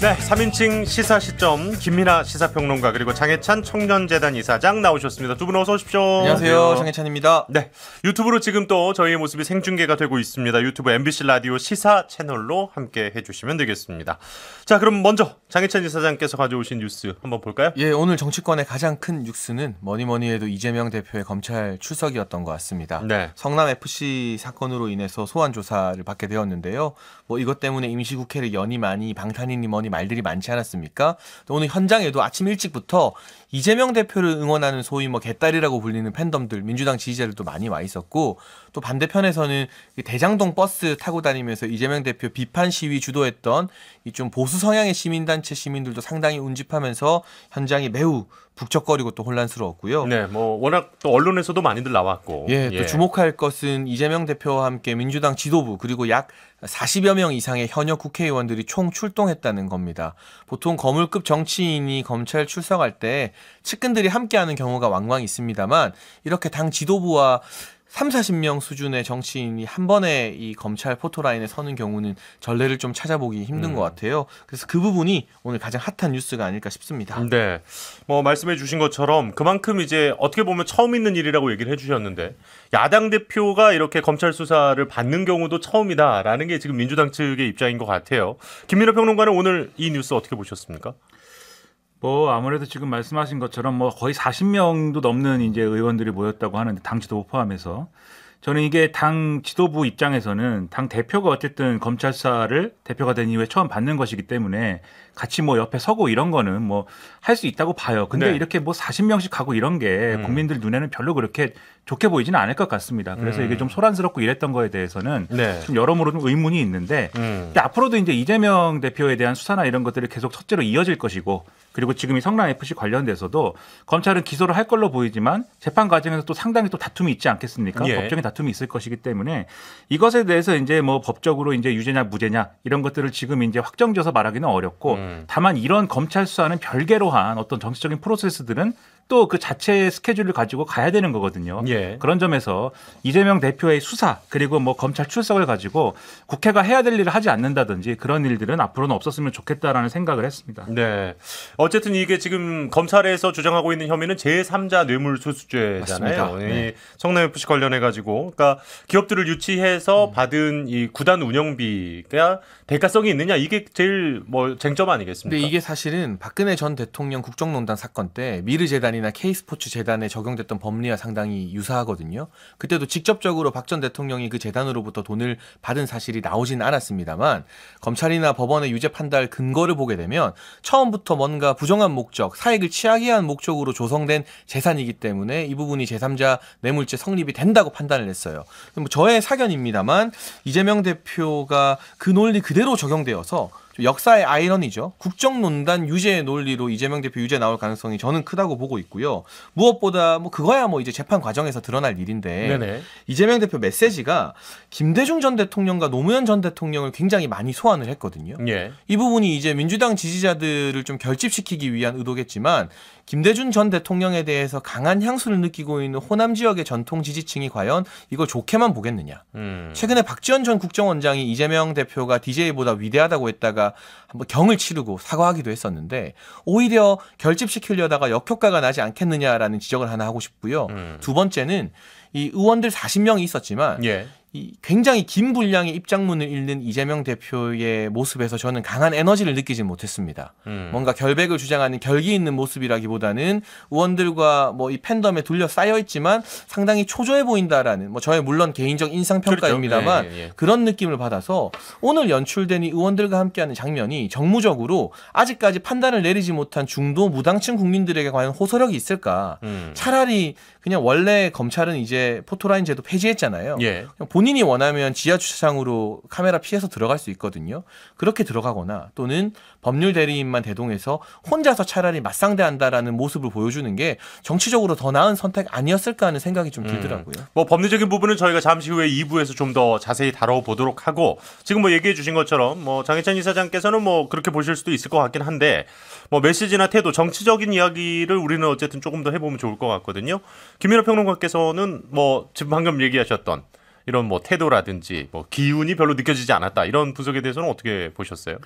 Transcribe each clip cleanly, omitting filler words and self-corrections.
네, 3인칭 시사 시점 김민아 시사평론가 그리고 장해찬 청년재단 이사장 나오셨습니다. 두 분 어서 오십시오. 안녕하세요. 장해찬입니다. 네, 유튜브로 지금 또 저희의 모습이 생중계가 되고 있습니다. 유튜브 MBC 라디오 시사 채널로 함께 해주시면 되겠습니다. 자, 그럼 먼저 장해찬 이사장께서 가져오신 뉴스 한번 볼까요? 예, 오늘 정치권의 가장 큰 뉴스는 뭐니 해도 이재명 대표의 검찰 출석이었던 것 같습니다. 네. 성남FC 사건으로 인해서 소환 조사를 받게 되었는데요. 뭐 이것 때문에 임시국회를 연임하니 방탄이니 뭐니 말들이 많지 않았습니까? 또 오늘 현장에도 아침 일찍부터 이재명 대표를 응원하는 소위 뭐 개딸이라고 불리는 팬덤들, 민주당 지지자들도 많이 와 있었고, 또 반대편에서는 대장동 버스 타고 다니면서 이재명 대표 비판 시위 주도했던 이 좀 보수 성향의 시민단체 시민들도 상당히 운집하면서 현장이 매우 북적거리고 또 혼란스러웠고요. 네, 뭐 워낙 또 언론에서도 많이들 나왔고. 예, 또 주목할 것은 이재명 대표와 함께 민주당 지도부 그리고 약 40여 명 이상의 현역 국회의원들이 총 출동했다는 겁니다. 보통 거물급 정치인이 검찰 출석할 때 측근들이 함께하는 경우가 왕왕 있습니다만 이렇게 당 지도부와 30-40명 수준의 정치인이 한 번에 이 검찰 포토라인에 서는 경우는 전례를 좀 찾아보기 힘든 것 같아요. 그래서 그 부분이 오늘 가장 핫한 뉴스가 아닐까 싶습니다. 네, 뭐 말씀해 주신 것처럼 그만큼 이제 어떻게 보면 처음 있는 일이라고 얘기를 해주셨는데 야당 대표가 이렇게 검찰 수사를 받는 경우도 처음이다라는 게 지금 민주당 측의 입장인 것 같아요. 김민하 평론가는 오늘 이 뉴스 어떻게 보셨습니까? 뭐 아무래도 지금 말씀하신 것처럼 뭐 거의 40명도 넘는 이제 의원들이 모였다고 하는데 당 지도부 포함해서 저는 이게 당 지도부 입장에서는 당 대표가 어쨌든 검찰 수사를 대표가 된 이후에 처음 받는 것이기 때문에 같이 뭐 옆에 서고 이런 거는 뭐 할 수 있다고 봐요. 근데 네. 이렇게 뭐 40명씩 가고 이런 게 국민들 눈에는 별로 그렇게 좋게 보이지는 않을 것 같습니다. 그래서 이게 좀 소란스럽고 이랬던 거에 대해서는 네. 좀 여러모로 좀 의문이 있는데 근데 앞으로도 이제 이재명 대표에 대한 수사나 이런 것들이 계속 첫째로 이어질 것이고 그리고 지금 이 성남FC 관련돼서도 검찰은 기소를 할 걸로 보이지만 재판 과정에서 또 상당히 또 다툼이 있지 않겠습니까? 예. 법적인 다툼이 있을 것이기 때문에 이것에 대해서 이제 뭐 법적으로 이제 유죄냐 무죄냐 이런 것들을 지금 이제 확정지어서 말하기는 어렵고 다만 이런 검찰 수사는 별개로 한 어떤 정치적인 프로세스들은 또 그 자체의 스케줄을 가지고 가야 되는 거거든요. 예. 그런 점에서 이재명 대표의 수사 그리고 뭐 검찰 출석을 가지고 국회가 해야 될 일을 하지 않는다든지 그런 일들은 앞으로는 없었으면 좋겠다라는 생각을 했습니다. 네. 어쨌든 이게 지금 검찰에서 주장하고 있는 혐의는 제3자 뇌물수수죄잖아요. 네. 성남FC 관련해 가지고, 그러니까 기업들을 유치해서 받은 이 구단 운영비가 대가성이 있느냐 이게 제일 뭐 쟁점 아니겠습니까? 근데 이게 사실은 박근혜 전 대통령 국정농단 사건 때 미르재단이나 K스포츠 재단에 적용됐던 법리와 상당히 유사하거든요. 그때도 직접적으로 박 전 대통령이 그 재단으로부터 돈을 받은 사실이 나오진 않았습니다만 검찰이나 법원의 유죄 판단 근거를 보게 되면 처음부터 뭔가 부정한 목적, 사익을 취하기 위한 목적으로 조성된 재산이기 때문에 이 부분이 제3자 뇌물죄 성립이 된다고 판단을 했어요. 뭐 저의 사견입니다만 이재명 대표가 그 논리 그대로 적용되어서 역사의 아이러니죠. 국정농단 유죄의 논리로 이재명 대표 유죄 나올 가능성이 저는 크다고 보고 있고요. 무엇보다 뭐 그거야 뭐 이제 재판 과정에서 드러날 일인데 네네. 이재명 대표 메시지가 김대중 전 대통령과 노무현 전 대통령을 굉장히 많이 소환을 했거든요. 예. 이 부분이 이제 민주당 지지자들을 좀 결집시키기 위한 의도겠지만 김대중 전 대통령에 대해서 강한 향수를 느끼고 있는 호남 지역의 전통 지지층이 과연 이걸 좋게만 보겠느냐. 최근에 박지원 전 국정원장이 이재명 대표가 DJ보다 위대하다고 했다가 한번 경을 치르고 사과하기도 했었는데 오히려 결집시키려다가 역효과가 나지 않겠느냐라는 지적을 하나 하고 싶고요. 두 번째는 이 의원들 40명이 있었지만 예. 이 굉장히 긴 분량의 입장문을 읽는 이재명 대표의 모습에서 저는 강한 에너지를 느끼지 못했습니다. 뭔가 결백을 주장하는 결기 있는 모습이라기보다는 의원들과 뭐 이 팬덤에 둘러싸여 있지만 상당히 초조해 보인다라는 뭐 저의 물론 개인적 인상 평가입니다만 그렇죠. 예. 그런 느낌을 받아서 오늘 연출된 이 의원들과 함께하는 장면이 정무적으로 아직까지 판단을 내리지 못한 중도 무당층 국민들에게 과연 호소력이 있을까? 차라리 그냥 원래 검찰은 이제 포토라인 제도 폐지했잖아요. 예. 그냥 본인이 원하면 지하 주차장으로 카메라 피해서 들어갈 수 있거든요. 그렇게 들어가거나 또는 법률 대리인만 대동해서 혼자서 차라리 맞상대한다라는 모습을 보여주는 게 정치적으로 더 나은 선택 아니었을까 하는 생각이 좀 들더라고요. 뭐 법리적인 부분은 저희가 잠시 후에 2부에서 좀 더 자세히 다뤄보도록 하고 지금 뭐 얘기해 주신 것처럼 뭐 장해찬 이사장께서는 뭐 그렇게 보실 수도 있을 것 같긴 한데 뭐 메시지나 태도, 정치적인 이야기를 우리는 어쨌든 조금 더 해보면 좋을 것 같거든요. 김민하 평론가께서는 뭐 지금 방금 얘기하셨던 이런 뭐 태도라든지 뭐 기운이 별로 느껴지지 않았다. 이런 분석에 대해서는 어떻게 보셨어요?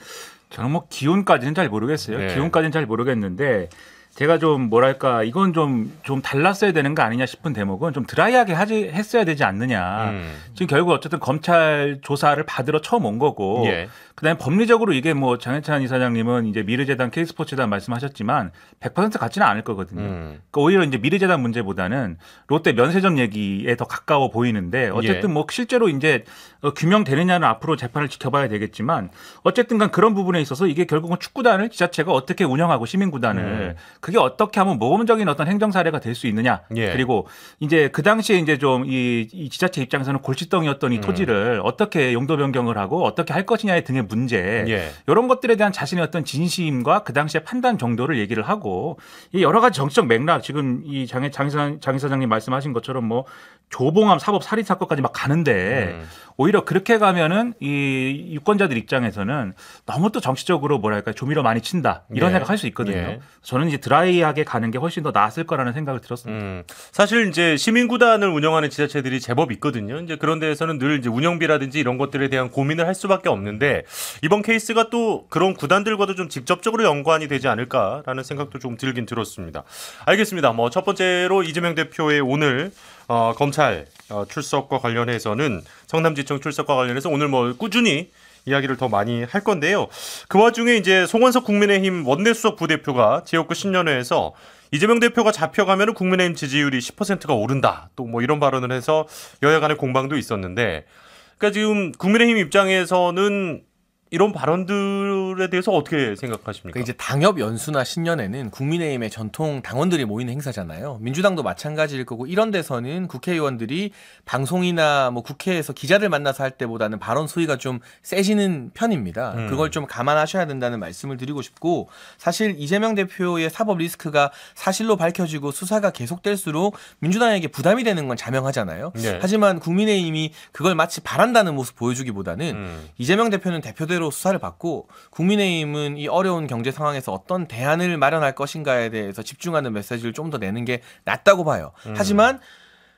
저는 뭐 기운까지는 잘 모르겠어요. 네. 기운까지는 잘 모르겠는데 제가 좀 뭐랄까 이건 좀 달랐어야 되는 거 아니냐 싶은 대목은 좀 드라이하게 했어야 되지 않느냐. 지금 결국 어쨌든 검찰 조사를 받으러 처음 온 거고 예. 그다음에 법리적으로 이게 뭐 장해찬 이사장님은 이제 미르재단 K스포츠단 말씀하셨지만 100% 같지는 않을 거거든요. 그러니까 오히려 이제 미르재단 문제보다는 롯데 면세점 얘기에 더 가까워 보이는데 어쨌든 예. 뭐 실제로 이제 규명되느냐는 앞으로 재판을 지켜봐야 되겠지만 어쨌든간 그런 부분에 있어서 이게 결국은 축구단을 지자체가 어떻게 운영하고 시민구단을 그게 어떻게 하면 모범적인 어떤 행정 사례가 될 수 있느냐. 예. 그리고 이제 그 당시에 이제 좀 이 지자체 입장에서는 골칫덩이였던 이 토지를 어떻게 용도 변경을 하고 어떻게 할 것이냐 등의 문제 예. 이런 것들에 대한 자신의 어떤 진심과 그 당시의 판단 정도를 얘기를 하고 이 여러 가지 정치적 맥락 지금 이 장 이사장님 말씀하신 것처럼 뭐 조봉암 사법 살인 사건까지 막 가는데 오히려 그렇게 가면은 이 유권자들 입장에서는 너무 또 정치적으로 뭐랄까 조미료 많이 친다 이런 예. 생각할 수 있거든요. 예. 저는 이제 드라이하게 가는 게 훨씬 더 나았을 거라는 생각을 들었습니다. 사실 이제 시민구단을 운영하는 지자체들이 제법 있거든요. 이제 그런 데에서는 늘 이제 운영비라든지 이런 것들에 대한 고민을 할 수밖에 없는데 이번 케이스가 또 그런 구단들과도 좀 직접적으로 연관이 되지 않을까라는 생각도 좀 들긴 들었습니다. 알겠습니다. 뭐 첫 번째로 이재명 대표의 오늘 검찰 출석과 관련해서는 성남지청 출석과 관련해서 오늘 뭐 꾸준히 이야기를 더 많이 할 건데요. 그 와중에 이제 송원석 국민의힘 원내수석 부대표가 지역구 신년회에서 이재명 대표가 잡혀가면 국민의힘 지지율이 10%가 오른다. 또 뭐 이런 발언을 해서 여야 간의 공방도 있었는데 그러니까 지금 국민의힘 입장에서는 이런 발언들에 대해서 어떻게 생각하십니까? 그러니까 이제 당협 연수나 신년회는 국민의힘의 전통 당원들이 모이는 행사잖아요. 민주당도 마찬가지일 거고 이런 데서는 국회의원들이 방송이나 뭐 국회에서 기자들 만나서 할 때보다는 발언 수위가 좀 세지는 편입니다. 그걸 좀 감안하셔야 된다는 말씀을 드리고 싶고 사실 이재명 대표의 사법 리스크가 사실로 밝혀지고 수사가 계속될수록 민주당에게 부담이 되는 건 자명하잖아요. 네. 하지만 국민의힘이 그걸 마치 바란다는 모습 보여주기보다는 이재명 대표는 대표대로 수사를 받고 국민의힘은 이 어려운 경제 상황에서 어떤 대안을 마련할 것인가에 대해서 집중하는 메시지를 좀 더 내는 게 낫다고 봐요. 하지만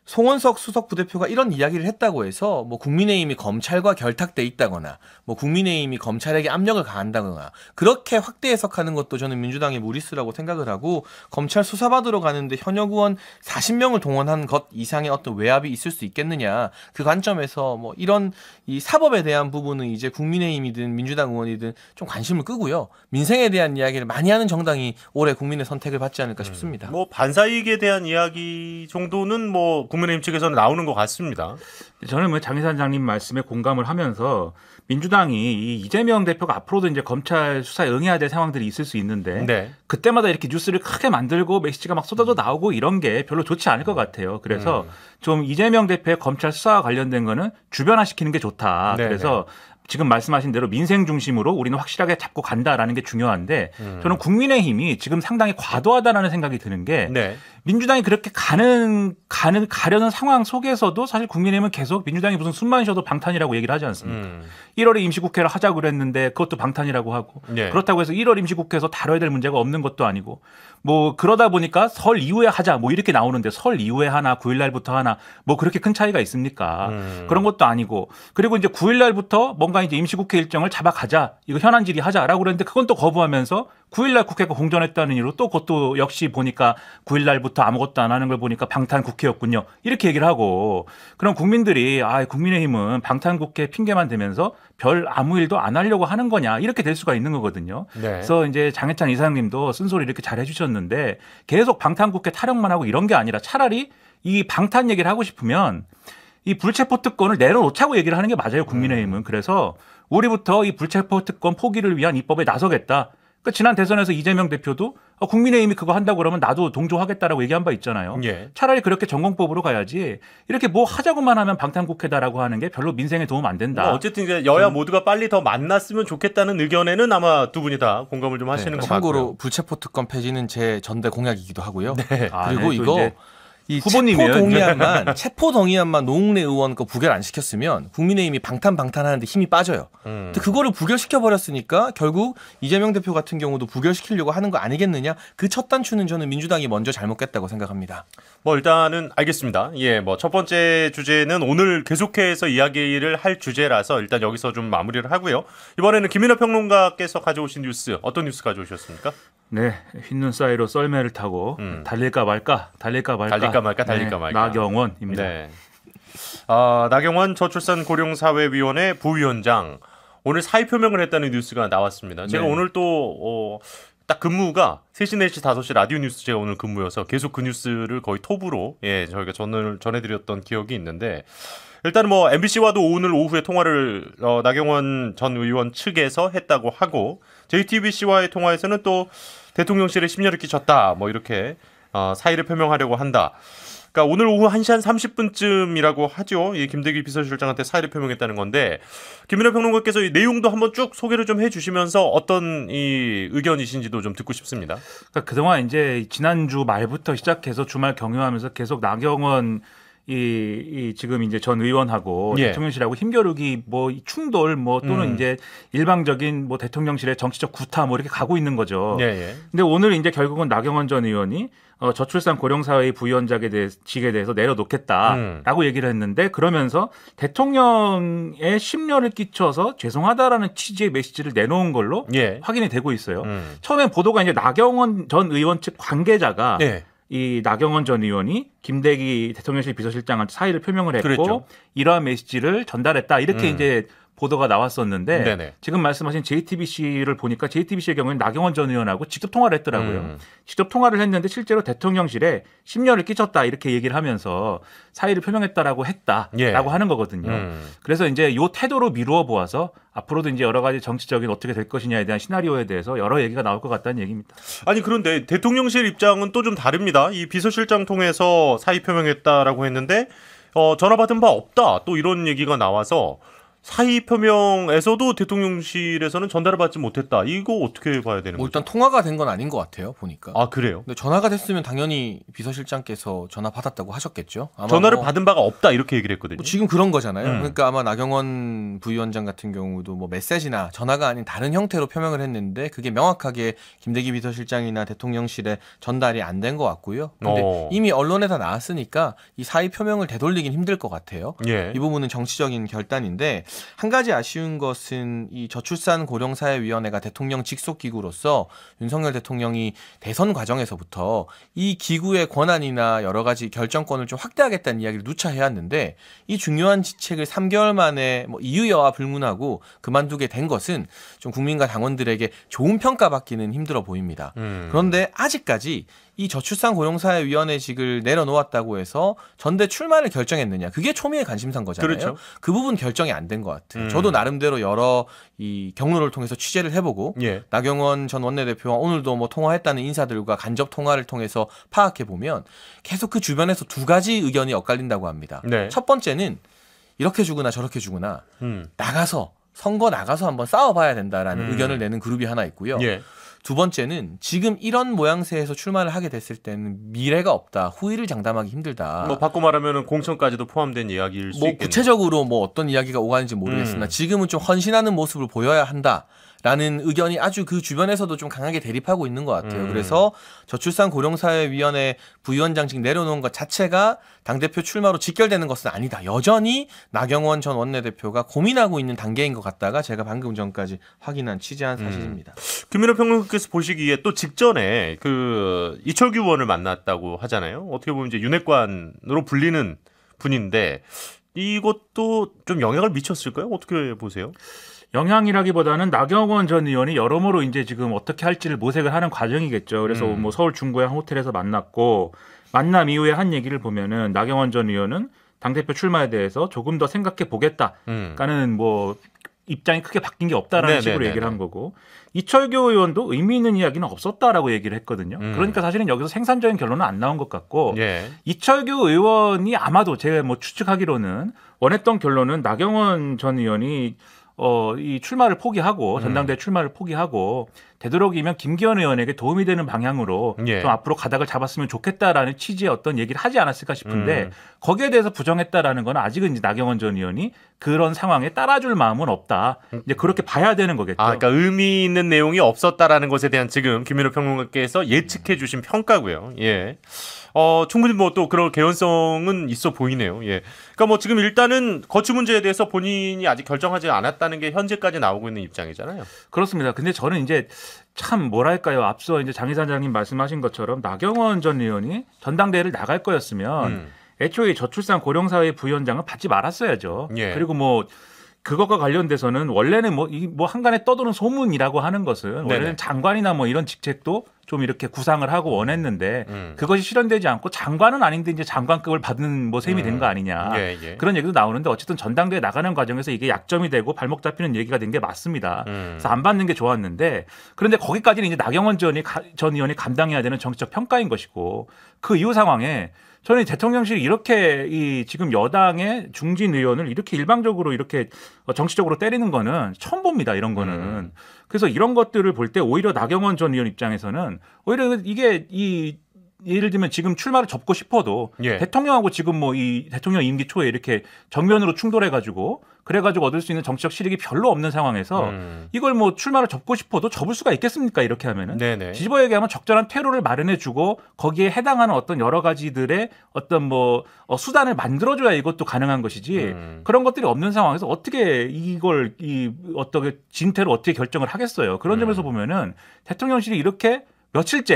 송원석 수석 부대표가 이런 이야기를 했다고 해서 뭐 국민의힘이 검찰과 결탁돼 있다거나 뭐 국민의힘이 검찰에게 압력을 가한다거나 그렇게 확대 해석하는 것도 저는 민주당의 무리수라고 생각을 하고 검찰 수사받으러 가는데 현역 의원 40명을 동원한 것 이상의 어떤 외압이 있을 수 있겠느냐 그 관점에서 뭐 이런 이 사법에 대한 부분은 이제 국민의힘이든 민주당 의원이든 좀 관심을 끄고요 민생에 대한 이야기를 많이 하는 정당이 올해 국민의 선택을 받지 않을까 싶습니다. 뭐 반사이익에 대한 이야기 정도는 뭐 국민의힘 측에서는 나오는 것 같습니다. 저는 뭐 장 이사장님 말씀에 공감을 하면서 민주당이 이 이재명 대표가 앞으로도 이제 검찰 수사에 응해야 될 상황들이 있을 수 있는데 네. 그때마다 이렇게 뉴스를 크게 만들고 메시지가 막 쏟아져 나오고 이런 게 별로 좋지 않을 것 같아요. 그래서 좀 이재명 대표의 검찰 수사와 관련된 거는 주변화시키는 게 좋다. 네네. 그래서 지금 말씀하신 대로 민생 중심으로 우리는 확실하게 잡고 간다라는 게 중요한데 저는 국민의힘이 지금 상당히 과도하다라는 생각이 드는 게 네. 민주당이 그렇게 가려는 상황 속에서도 사실 국민의힘은 계속 민주당이 무슨 숨만 쉬어도 방탄이라고 얘기를 하지 않습니까? 1월에 임시국회를 하자고 그랬는데 그것도 방탄이라고 하고 네. 그렇다고 해서 1월 임시국회에서 다뤄야 될 문제가 없는 것도 아니고 뭐 그러다 보니까 설 이후에 하자 뭐 이렇게 나오는데 설 이후에 하나 9일날부터 하나 뭐 그렇게 큰 차이가 있습니까? 그런 것도 아니고 그리고 이제 9일날부터 뭔가 이제 임시국회 일정을 잡아가자 이거 현안 질의하자라고 그랬는데 그건 또 거부하면서 9일날 국회가 공전했다는 이유로 또 그것도 역시 보니까 9일날부터 아무것도 안 하는 걸 보니까 방탄 국회였군요. 이렇게 얘기를 하고 그럼 국민들이 국민의힘은 방탄 국회 핑계만 대면서 별 아무 일도 안 하려고 하는 거냐 이렇게 될 수가 있는 거거든요. 네. 그래서 이제 장해찬 이사장님도 쓴소리 이렇게 잘 해주셨는데 계속 방탄 국회 타령만 하고 이런 게 아니라 차라리 이 방탄 얘기를 하고 싶으면 이 불체포 특권을 내려놓자고 얘기를 하는 게 맞아요. 국민의힘은. 그래서 우리부터 이 불체포 특권 포기를 위한 입법에 나서겠다. 그러니까 지난 대선에서 이재명 대표도 국민의힘이 그거 한다고 그러면 나도 동조하겠다라고 얘기한 바 있잖아요. 예. 차라리 그렇게 전공법으로 가야지 이렇게 뭐 하자고만 하면 방탄국회다라고 하는 게 별로 민생에 도움 안 된다. 어쨌든 이제 여야 모두가 빨리 더 만났으면 좋겠다는 의견에는 아마 두 분이 다 공감을 좀 하시는 것 같고요. 참고로 불체포 특권 폐지는 제 전대 공약이기도 하고요. 네. 그리고 네, 또 이거 이제 이 후보님이에요, 체포 동의안만 노웅래 의원 거 부결 안 시켰으면 국민의힘이 방탄하는데 힘이 빠져요. 근데 그거를 부결시켜 버렸으니까 결국 이재명 대표 같은 경우도 부결시키려고 하는 거 아니겠느냐? 그 첫 단추는 저는 민주당이 먼저 잘못 깼다고 생각합니다. 뭐 일단은 알겠습니다. 예, 뭐 첫 번째 주제는 오늘 계속해서 이야기를 할 주제라서 일단 여기서 좀 마무리를 하고요. 이번에는 김민하 평론가께서 가져오신 뉴스 어떤 뉴스 가져오셨습니까? 네, 흰눈 사이로 썰매를 타고 달릴까 말까. 나경원입니다. 네. 나경원 저출산 고령사회위원회 부위원장 오늘 사의 표명을 했다는 뉴스가 나왔습니다. 제가 네. 오늘 또 딱 근무가 3시, 4시, 5시 라디오 뉴스 제가 오늘 근무여서 계속 그 뉴스를 거의 톱으로 저희가 전해드렸던 기억이 있는데 일단은 뭐 MBC와도 오늘 오후에 통화를 나경원 전 의원 측에서 했다고 하고 JTBC와의 통화에서는 또 대통령실에 심려를 끼쳤다 뭐 이렇게 사의를 표명하려고 한다. 그러니까 오늘 오후 1시 한 30분쯤이라고 하죠. 이 김대기 비서실장한테 사의를 표명했다는 건데 김민하 평론가께서 이 내용도 한번 쭉 소개를 좀 해주시면서 어떤 이 의견이신지도 좀 듣고 싶습니다. 그러니까 그동안 이제 지난주 말부터 시작해서 주말 경유하면서 계속 나경원 이 지금 이제 전 의원하고 대통령실하고 힘겨루기 뭐 충돌 뭐 또는 이제 일방적인 뭐 대통령실의 정치적 구타 뭐 이렇게 가고 있는 거죠. 근데 오늘 이제 결국은 나경원 전 의원이 저출산 고령사회 부위원장직에 대해서 내려놓겠다라고 얘기를 했는데 그러면서 대통령의 심려를 끼쳐서 죄송하다라는 취지의 메시지를 내놓은 걸로 확인이 되고 있어요. 처음에 보도가 이제 나경원 전 의원 측 관계자가 이 나경원 전 의원이 김대기 대통령실 비서실장한테 사의를 표명을 했고 그랬죠. 이러한 메시지를 전달했다 이렇게 이제 보도가 나왔었는데 네네. 지금 말씀하신 JTBC를 보니까 JTBC의 경우에는 나경원 전 의원하고 직접 통화를 했더라고요. 직접 통화를 했는데 실제로 대통령실에 심려를 끼쳤다 이렇게 얘기를 하면서 사의를 표명했다라고 했다라고 하는 거거든요. 그래서 이제 이 태도로 미루어 보아서 앞으로도 이제 여러 가지 정치적인 어떻게 될 것이냐에 대한 시나리오에 대해서 여러 얘기가 나올 것 같다는 얘기입니다. 아니 그런데 대통령실 입장은 또 좀 다릅니다. 이 비서실장 통해서 사의 표명했다라고 했는데 전화 받은 바 없다 또 이런 얘기가 나와서 사의 표명에서도 대통령실에서는 전달을 받지 못했다. 이거 어떻게 봐야 되는 거죠? 일단 통화가 된 건 아닌 것 같아요. 보니까. 아 그래요? 근데 전화가 됐으면 당연히 비서실장께서 전화 받았다고 하셨겠죠. 아마 전화를 받은 바가 없다 이렇게 얘기를 했거든요. 지금 그런 거잖아요. 그러니까 아마 나경원 부위원장 같은 경우도 뭐 메시지나 전화가 아닌 다른 형태로 표명을 했는데 그게 명확하게 김대기 비서실장이나 대통령실에 전달이 안 된 것 같고요. 근데 이미 언론에 다 나왔으니까 이 사의 표명을 되돌리긴 힘들 것 같아요. 이 부분은 정치적인 결단인데 한 가지 아쉬운 것은 이 저출산 고령사회위원회가 대통령 직속 기구로서 윤석열 대통령이 대선 과정에서부터 이 기구의 권한이나 여러 가지 결정권을 좀 확대하겠다는 이야기를 누차 해왔는데 이 중요한 지책을 3개월 만에 뭐 이유 여하 불문하고 그만두게 된 것은 좀 국민과 당원들에게 좋은 평가받기는 힘들어 보입니다. 그런데 아직까지 이 저출산 고령사회위원회직을 내려놓았다고 해서 전대 출마를 결정했느냐. 그게 초미의 관심사인 거잖아요. 그렇죠. 그 부분 결정이 안 된 것 같아요. 저도 나름대로 여러 이 경로를 통해서 취재를 해보고 나경원 전 원내대표와 오늘도 뭐 통화했다는 인사들과 간접 통화를 통해서 파악해 보면 계속 그 주변에서 두 가지 의견이 엇갈린다고 합니다. 첫 번째는 이렇게 주거나 저렇게 주거나 나가서 선거 나가서 한번 싸워봐야 된다라는 의견을 내는 그룹이 하나 있고요. 두 번째는 지금 이런 모양새에서 출마를 하게 됐을 때는 미래가 없다. 후일을 장담하기 힘들다. 뭐 바꿔 말하면 공천까지도 포함된 이야기일 수 있겠네요. 구체적으로 뭐 어떤 이야기가 오가는지 모르겠으나 지금은 좀 헌신하는 모습을 보여야 한다. 라는 의견이 아주 그 주변에서도 좀 강하게 대립하고 있는 것 같아요. 그래서 저출산 고령사회위원회 부위원장직 내려놓은 것 자체가 당대표 출마로 직결되는 것은 아니다. 여전히 나경원 전 원내대표가 고민하고 있는 단계인 것 같다가 제가 방금 전까지 확인한 취재한 사실입니다. 김민하 평론가께서 보시기에 또 직전에 그 이철규 의원을 만났다고 하잖아요. 어떻게 보면 이제 윤핵관으로 불리는 분인데 이것도 좀 영향을 미쳤을까요? 어떻게 보세요? 영향이라기보다는 나경원 전 의원이 여러모로 이제 지금 어떻게 할지를 모색을 하는 과정이겠죠. 그래서 뭐 서울 중구의 한 호텔에서 만났고 만남 이후에 한 얘기를 보면은 나경원 전 의원은 당대표 출마에 대해서 조금 더 생각해 보겠다라는 뭐 입장이 크게 바뀐 게 없다라는 식으로 얘기를 한 거고 이철규 의원도 의미 있는 이야기는 없었다라고 얘기를 했거든요. 그러니까 사실은 여기서 생산적인 결론은 안 나온 것 같고 이철규 의원이 아마도 제가 뭐 추측하기로는 원했던 결론은 나경원 전 의원이 이 출마를 포기하고 전당대회 출마를 포기하고 되도록이면 김기현 의원에게 도움이 되는 방향으로 예. 좀 앞으로 가닥을 잡았으면 좋겠다라는 취지의 어떤 얘기를 하지 않았을까 싶은데 거기에 대해서 부정했다라는 건 아직은 이제 나경원 전 의원이 그런 상황에 따라줄 마음은 없다. 이제 그렇게 봐야 되는 거겠죠. 그러니까 의미 있는 내용이 없었다라는 것에 대한 지금 김민호 평론가께서 예측해 주신 평가고요. 예. 충분히 뭐 또 그런 개연성은 있어 보이네요. 예. 그러니까 뭐 지금 일단은 거취 문제에 대해서 본인이 아직 결정하지 않았다는 게 현재까지 나오고 있는 입장이잖아요. 그렇습니다. 근데 저는 이제 참 뭐랄까요. 앞서 이제 장 이사장님 말씀하신 것처럼 나경원 전 의원이 전당대회를 나갈 거였으면 애초에 저출산 고령사회 부위원장은 받지 말았어야죠. 예. 그리고 뭐 그것과 관련돼서는 원래는 뭐 한간에 떠도는 소문이라고 하는 것은 원래는 네네. 장관이나 뭐 이런 직책도 좀 이렇게 구상을 하고 원했는데 그것이 실현되지 않고 장관은 아닌데 이제 장관급을 받는 뭐 셈이 된 거 아니냐. 예, 예. 그런 얘기도 나오는데 어쨌든 전당대회 나가는 과정에서 이게 약점이 되고 발목 잡히는 얘기가 된 게 맞습니다. 그래서 안 받는 게 좋았는데 그런데 거기까지는 이제 나경원 전 의원이 감당해야 되는 정치적 평가인 것이고 그 이후 상황에 저는 대통령실이 이렇게 이 지금 여당의 중진 의원을 이렇게 일방적으로 이렇게 정치적으로 때리는 거는 처음 봅니다. 이런 거는. 그래서 이런 것들을 볼 때 오히려 나경원 전 의원 입장에서는 오히려 이게 예를 들면 지금 출마를 접고 싶어도 예. 대통령하고 지금 뭐 이 대통령 임기 초에 이렇게 정면으로 충돌해가지고 그래가지고 얻을 수 있는 정치적 실익이 별로 없는 상황에서 이걸 뭐 출마를 접고 싶어도 접을 수가 있겠습니까? 이렇게 하면은 네네. 뒤집어 얘기하면 적절한 퇴로를 마련해주고 거기에 해당하는 어떤 여러 가지들의 어떤 뭐 수단을 만들어줘야 이것도 가능한 것이지 그런 것들이 없는 상황에서 어떻게 이걸 어떻게 진퇴로 어떻게 결정을 하겠어요? 그런 점에서 보면은 대통령실이 이렇게 며칠째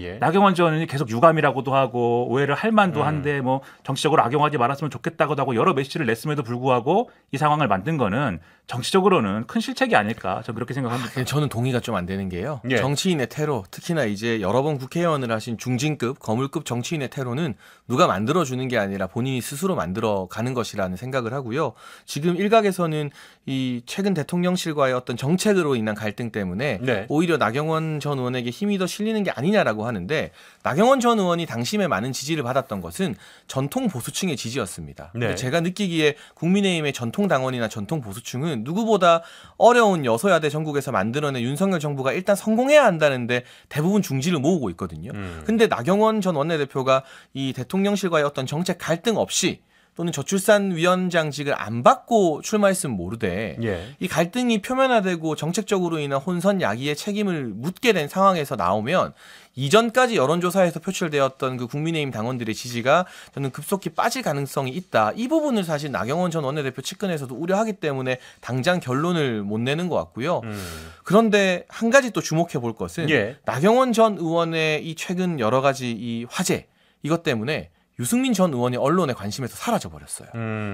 예. 나경원 전 의원이 계속 유감이라고도 하고 오해를 할 만도 한데 뭐 정치적으로 악용하지 말았으면 좋겠다고도 하고 여러 메시지를 냈음에도 불구하고 이 상황을 만든 거는 정치적으로는 큰 실책이 아닐까 저는 그렇게 생각합니다. 저는 동의가 좀 안 되는 게요. 예. 정치인의 테러, 특히나 이제 여러 번 국회의원을 하신 중진급, 거물급 정치인의 테러는 누가 만들어주는 게 아니라 본인이 스스로 만들어가는 것이라는 생각을 하고요. 지금 일각에서는 이 최근 대통령실과의 어떤 정책으로 인한 갈등 때문에 네. 오히려 나경원 전 의원에게 힘이 더 실리는 게 아니냐라고 하는데 나경원 전 의원이 당심에 많은 지지를 받았던 것은 전통 보수층의 지지였습니다. 네. 근데 제가 느끼기에 국민의힘의 전통 당원이나 전통 보수층은 누구보다 어려운 여소야대 전국에서 만들어낸 윤석열 정부가 일단 성공해야 한다는데 대부분 중지를 모으고 있거든요. 근데 나경원 전 원내대표가 이 대통령실과의 어떤 정책 갈등 없이 또는 저출산 위원장직을 안 받고 출마했으면 모르되 예. 이 갈등이 표면화되고 정책적으로 인한 혼선 야기의 책임을 묻게 된 상황에서 나오면 이전까지 여론조사에서 표출되었던 그 국민의힘 당원들의 지지가 저는 급속히 빠질 가능성이 있다. 이 부분을 사실 나경원 전 원내대표 측근에서도 우려하기 때문에 당장 결론을 못 내는 것 같고요. 그런데 한 가지 또 주목해 볼 것은 예. 나경원 전 의원의 이 최근 여러 가지 이 화제 이것 때문에 유승민 전 의원이 언론의 관심에서 사라져버렸어요.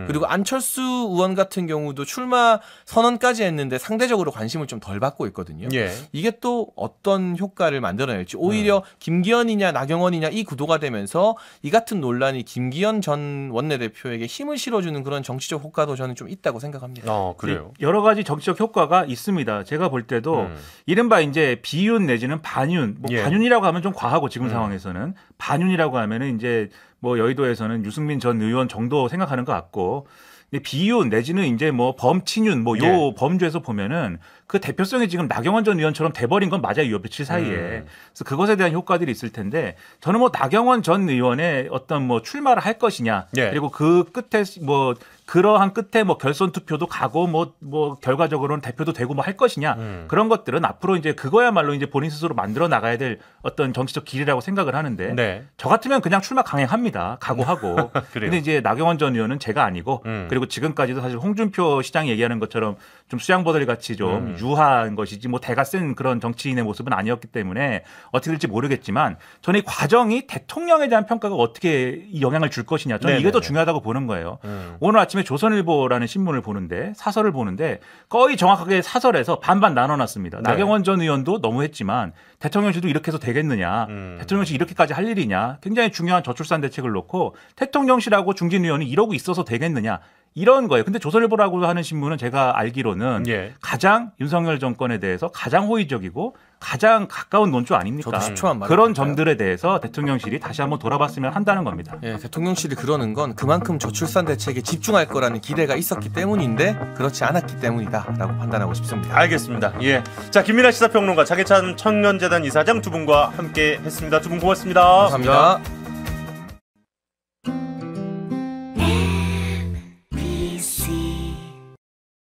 그리고 안철수 의원 같은 경우도 출마 선언까지 했는데 상대적으로 관심을 좀 덜 받고 있거든요. 예. 이게 또 어떤 효과를 만들어낼지 오히려 김기현이냐 나경원이냐 이 구도가 되면서 이 같은 논란이 김기현 전 원내대표에게 힘을 실어주는 그런 정치적 효과도 저는 좀 있다고 생각합니다. 그래요. 여러 가지 정치적 효과가 있습니다. 제가 볼 때도 이른바 이제 비윤 내지는 반윤, 뭐 예. 반윤이라고 하면 좀 과하고 지금 상황에서는 반윤이라고 하면은 이제 뭐 여의도에서는 유승민 전 의원 정도 생각하는 것 같고 근데 비윤 내지는 이제 뭐 범친윤 뭐 요 예. 범주에서 보면은 그 대표성이 지금 나경원 전 의원처럼 돼버린 건 맞아요. 요 며칠 사이에. 그래서 그것에 대한 효과들이 있을 텐데 저는 뭐 나경원 전 의원의 어떤 뭐 출마를 할 것이냐 예. 그리고 그 끝에 뭐 그러한 끝에 뭐 결선 투표도 가고 뭐 결과적으로는 대표도 되고 뭐 할 것이냐 그런 것들은 앞으로 이제 그거야말로 이제 본인 스스로 만들어 나가야 될 어떤 정치적 길이라고 생각을 하는데 네. 저 같으면 그냥 출마 강행합니다. 각오하고. 그래요. 근데 이제 나경원 전 의원은 제가 아니고 그리고 지금까지도 사실 홍준표 시장이 얘기하는 것처럼 좀 수양버들 같이 좀 유한 것이지 뭐 대가 센 그런 정치인의 모습은 아니었기 때문에 어떻게 될지 모르겠지만 저는 이 과정이 대통령에 대한 평가가 어떻게 영향을 줄 것이냐 저는 이게 더 중요하다고 보는 거예요. 오늘 아침에 조선일보라는 신문을 보는데 사설을 보는데 거의 정확하게 사설에서 반반 나눠놨습니다. 네. 나경원 전 의원도 너무했지만 대통령실도 이렇게 해서 되겠느냐 대통령실 이렇게까지 할 일이냐 굉장히 중요한 저출산 대책을 놓고 대통령실하고 중진 의원이 이러고 있어서 되겠느냐 이런 거예요. 근데 조선일보라고 하는 신문은 제가 알기로는 예. 가장 윤석열 정권에 대해서 가장 호의적이고 가장 가까운 논조 아닙니까? 저도 10초만 말해도 그런 될까요? 점들에 대해서 대통령실이 다시 한번 돌아봤으면 한다는 겁니다. 예, 대통령실이 그러는 건 그만큼 저출산 대책에 집중할 거라는 기대가 있었기 때문인데 그렇지 않았기 때문이다라고 판단하고 싶습니다. 알겠습니다. 예. 자, 김민하 시사평론가, 장해찬 청년재단 이사장 두 분과 함께 했습니다. 두 분 고맙습니다. 감사합니다.